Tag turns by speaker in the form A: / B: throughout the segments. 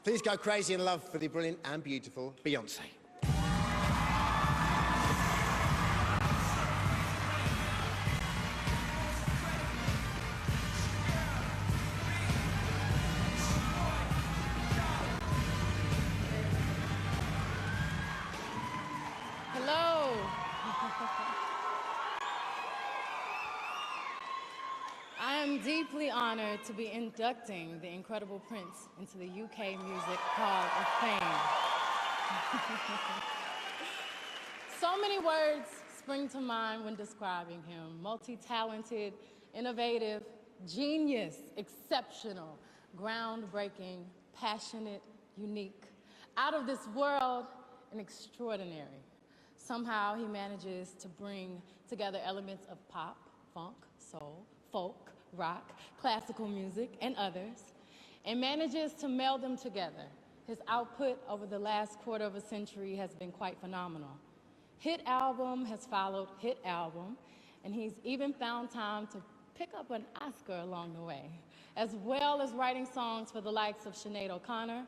A: Please go crazy in love for the brilliant and beautiful Beyonce.
B: Hello. I am deeply honored to be inducting the incredible Prince into the UK Music Hall of Fame. So many words spring to mind when describing him. Multi-talented, innovative, genius, exceptional, groundbreaking, passionate, unique, out of this world, and extraordinary. Somehow he manages to bring together elements of pop, funk, soul, folk, rock, classical music, and others, and manages to meld them together. His output over the last quarter of a century has been quite phenomenal. Hit album has followed hit album, and he's even found time to pick up an Oscar along the way, as well as writing songs for the likes of Sinead O'Connor,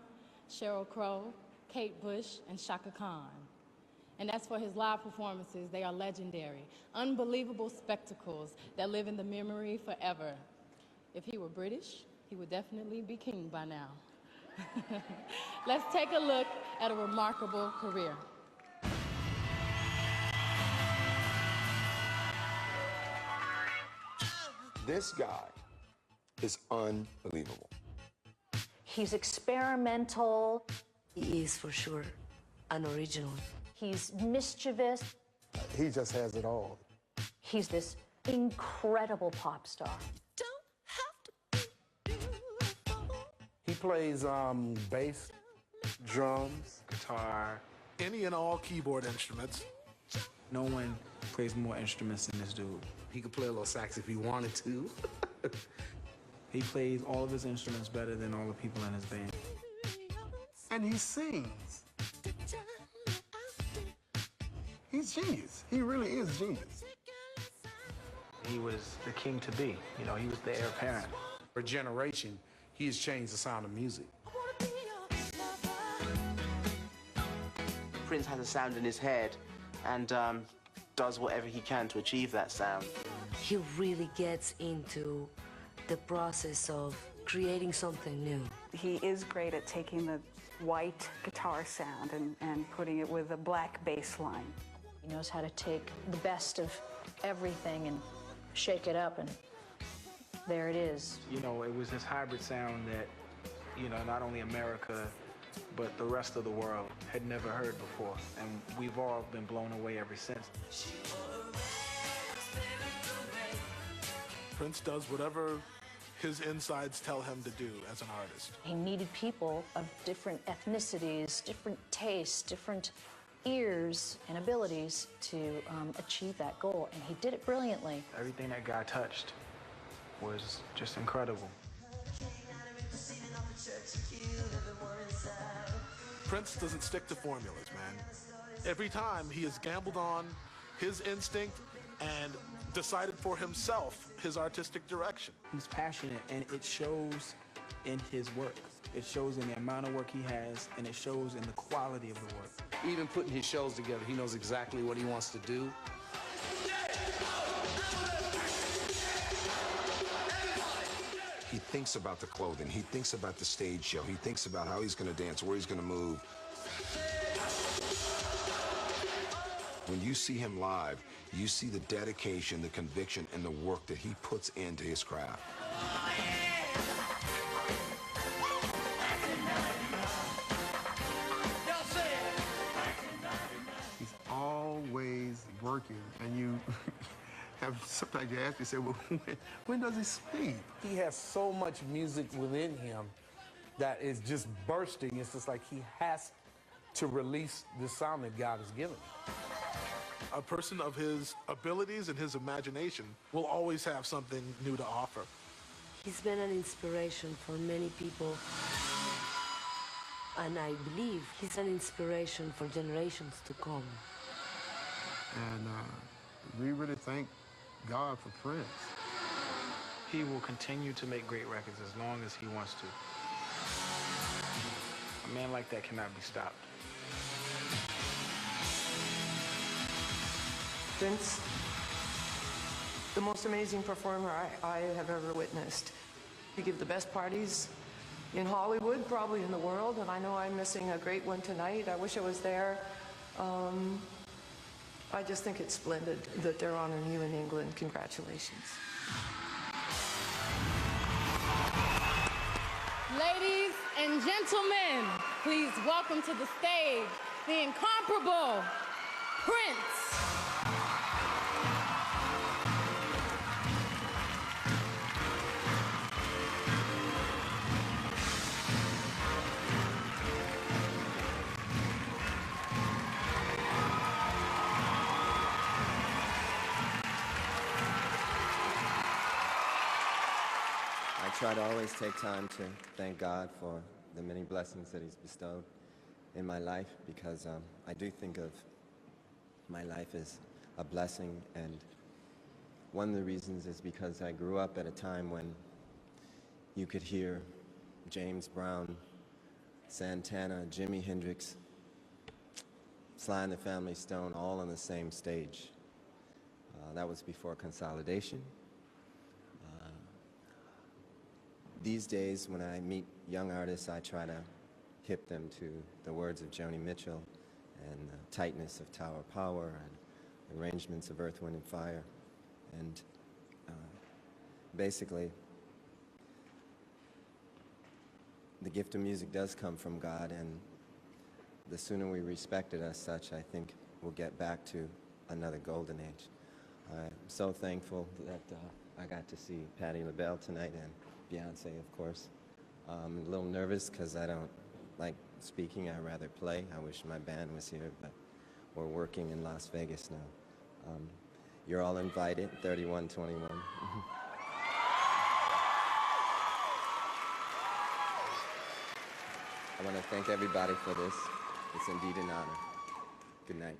B: Sheryl Crow, Kate Bush, and Chaka Khan. And as for his live performances, they are legendary, unbelievable spectacles that live in the memory forever. If he were British, he would definitely be king by now. Let's take a look at a remarkable career.
C: This guy is unbelievable.
D: He's experimental.
E: He is for sure an original.
D: He's mischievous.
F: He just has it all.
D: He's this incredible pop star.
F: He plays bass, drums,
G: guitar, any and all keyboard instruments.
H: No one plays more instruments than this dude.
I: He could play a little sax if he wanted to.
H: He plays all of his instruments better than all the people in his band.
F: and he sings. He's genius. He really is genius.
H: He was the king to be. You know, he was the heir apparent.
I: For a generation, he has changed the sound of music.
J: Prince has a sound in his head and does whatever he can to achieve that sound.
E: He really gets into the process of creating something new.
K: He is great at taking the white guitar sound and putting it with a black bass line.
D: He knows how to take the best of everything and shake it up, and there it is.
H: You know, it was this hybrid sound that, you know, not only America, but the rest of the world had never heard before. And we've all been blown away ever since.
G: Prince does whatever his insides tell him to do as an artist.
D: He needed people of different ethnicities, different tastes, different ears and abilities to achieve that goal, and he did it brilliantly.
H: Everything that guy touched was just incredible.
G: Prince doesn't stick to formulas, man. Every time he has gambled on his instinct and decided for himself his artistic direction.
H: He's passionate, and it shows in his work. It shows in the amount of work he has, and it shows in the quality of the work.
I: Even putting his shows together, he knows exactly what he wants to do.
C: He thinks about the clothing. He thinks about the stage show. He thinks about how he's going to dance, where he's going to move. When you see him live, you see the dedication, the conviction, and the work that he puts into his craft.
F: He's always working, and you sometimes you ask yourself, well, when does he sleep?
L: He has so much music within him that is just bursting. It's just like he has to release the sound that God has given him.
G: A person of his abilities and his imagination will always have something new to offer.
E: He's been an inspiration for many people. And I believe he's an inspiration for generations to come.
F: And we really thank God for Prince.
H: He will continue to make great records as long as he wants to. A man like that cannot be stopped.
M: Vince, the most amazing performer I have ever witnessed. You give the best parties in Hollywood, probably in the world, and I know I'm missing a great one tonight. I wish I was there. I just think it's splendid that they're honoring you in England. Congratulations.
B: Ladies and gentlemen, please welcome to the stage the incomparable Prince.
N: I try to always take time to thank God for the many blessings that He's bestowed in my life, because I do think of my life as a blessing, and one of the reasons is because I grew up at a time when you could hear James Brown, Santana, Jimi Hendrix, Sly and the Family Stone all on the same stage. That was before consolidation. These days, when I meet young artists, I try to hip them to the words of Joni Mitchell and the tightness of Tower Power and arrangements of Earth, Wind, and Fire. And basically, the gift of music does come from God, and the sooner we respect it as such, I think we'll get back to another golden age. I'm so thankful that I got to see Patti LaBelle tonight, and Beyonce, of course. I'm a little nervous because I don't like speaking. I rather play. I wish my band was here, but we're working in Las Vegas now. You're all invited, 3121. I want to thank everybody for this. It's indeed an honor. Good night.